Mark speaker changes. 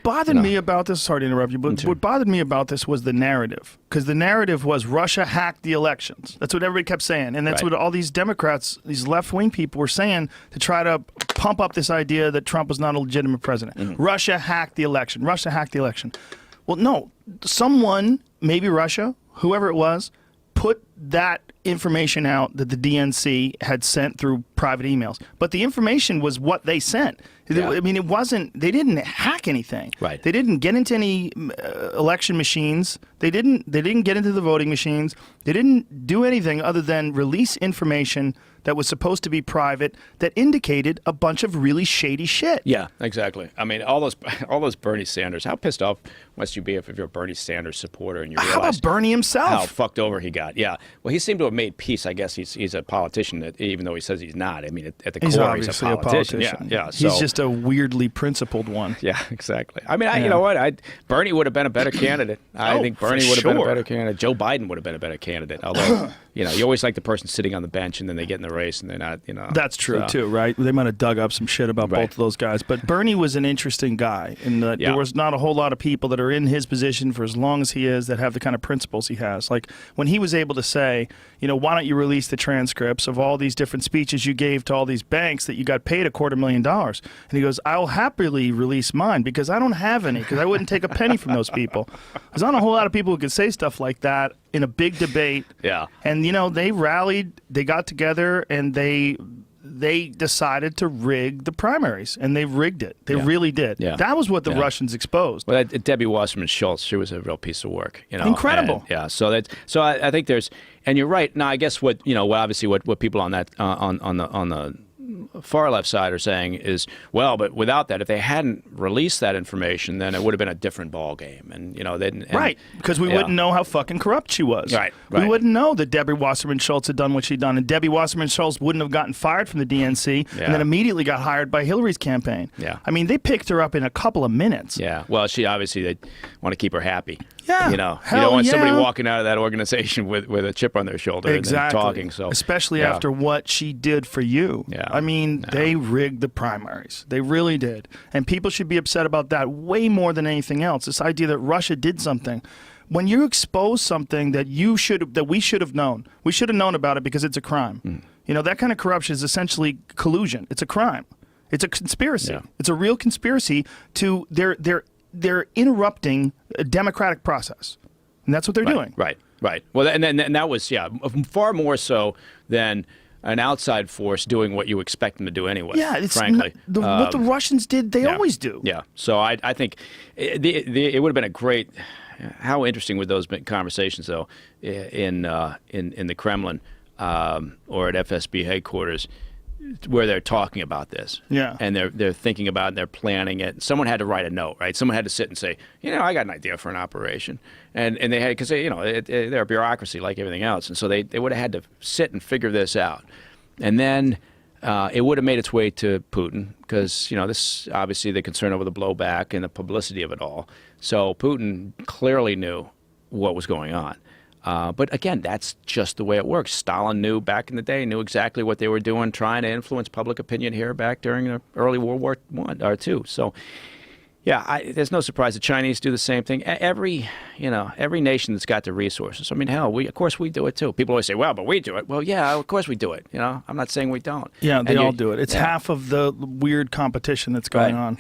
Speaker 1: bothered me about this, sorry to interrupt you, but what bothered me about this was the narrative. Because the narrative was Russia hacked the elections. That's what everybody kept saying. And that's what all these Democrats, these left-wing people were saying to try to pump up this idea that Trump was not a legitimate president. Russia hacked the election. Russia hacked the election. Well, no. Someone, maybe Russia, whoever it was, put that information out that the DNC had sent through private emails. But the information was what they sent. Yeah. I mean, it wasn't, they didn't hack anything.
Speaker 2: Right.
Speaker 1: They didn't get into any election machines. They didn't get into the voting machines. They didn't do anything other than release information that was supposed to be private that indicated a bunch of really shady shit.
Speaker 2: Yeah, exactly. I mean, all those Bernie Sanders, how pissed off must you be if you're a Bernie Sanders supporter and you realize
Speaker 1: how about Bernie himself?
Speaker 2: How fucked over he got. Yeah. Well, he seemed to have made peace. I guess he's a politician, that, even though he says he's not. I mean, at the core, he's a politician. Yeah. So,
Speaker 1: he's just a weirdly principled one.
Speaker 2: Yeah, exactly. I mean, you know what? Bernie would have been a better candidate. I think Bernie would have been a better candidate. Joe Biden would have been a better candidate. Although, you always like the person sitting on the bench and then they get in the race and they're not,
Speaker 1: That's true, too, right? They might have dug up some shit about both of those guys. But Bernie was an interesting guy in that there was not a whole lot of people that are in his position for as long as he is that have the kind of principles he has. Like when he was able to say, why don't you release the transcripts of all these different speeches you gave to all these banks that you got paid $250,000. And he goes, I'll happily release mine because I don't have any, because I wouldn't take a penny from those people. There's not a whole lot of people who could say stuff like that in a big debate.
Speaker 2: Yeah.
Speaker 1: And, they rallied, they got together, and they decided to rig the primaries, and they rigged it. They really did. Yeah. That was what the Russians exposed.
Speaker 2: Well, Debbie Wasserman Schultz, she was a real piece of work.
Speaker 1: Incredible.
Speaker 2: And, so I think there's, and you're right. Now, I guess what obviously what people on that on the far left side are saying is, well, but without that, if they hadn't released that information, then it would have been a different ball game. And
Speaker 1: right, because we wouldn't know how fucking corrupt she was.
Speaker 2: Right.
Speaker 1: We wouldn't know that Debbie Wasserman Schultz had done what she'd done, and Debbie Wasserman Schultz wouldn't have gotten fired from the DNC and then immediately got hired by Hillary's campaign.
Speaker 2: Yeah.
Speaker 1: I mean, they picked her up in a couple of minutes.
Speaker 2: Yeah. Well, they want to keep her happy.
Speaker 1: Yeah.
Speaker 2: You don't want somebody walking out of that organization with a chip on their shoulder and talking. So
Speaker 1: especially after what she did for you.
Speaker 2: Yeah.
Speaker 1: I mean, they rigged the primaries. They really did. And people should be upset about that way more than anything else. This idea that Russia did something. When you expose something that we should have known. We should have known about it because it's a crime. That kind of corruption is essentially collusion. It's a crime. It's a conspiracy. Yeah. It's a real conspiracy to they're interrupting a democratic process, and that's what they're doing.
Speaker 2: Right. Well, and that was far more so than an outside force doing what you expect them to do anyway. Yeah, it's frankly
Speaker 1: what the Russians did. They always do.
Speaker 2: Yeah. So I think it would have been a great. How interesting would those conversations though in the Kremlin or at FSB headquarters, where they're talking about this, and they're thinking about it, and they're planning it. Someone had to write a note, right? Someone had to sit and say, I got an idea for an operation, and they had, because they're a bureaucracy like everything else, and so they would have had to sit and figure this out, and then it would have made its way to Putin, because this obviously the concern over the blowback and the publicity of it all. So Putin clearly knew what was going on. But again, that's just the way it works. Stalin knew back in the day, knew exactly what they were doing, trying to influence public opinion here back during the early World War I or II. So, there's no surprise the Chinese do the same thing. Every nation that's got the resources. I mean, hell, of course we do it too. People always say, well, but we do it. Well, yeah, of course we do it. I'm not saying we don't.
Speaker 1: Yeah, they all do it. It's half of the weird competition that's going on.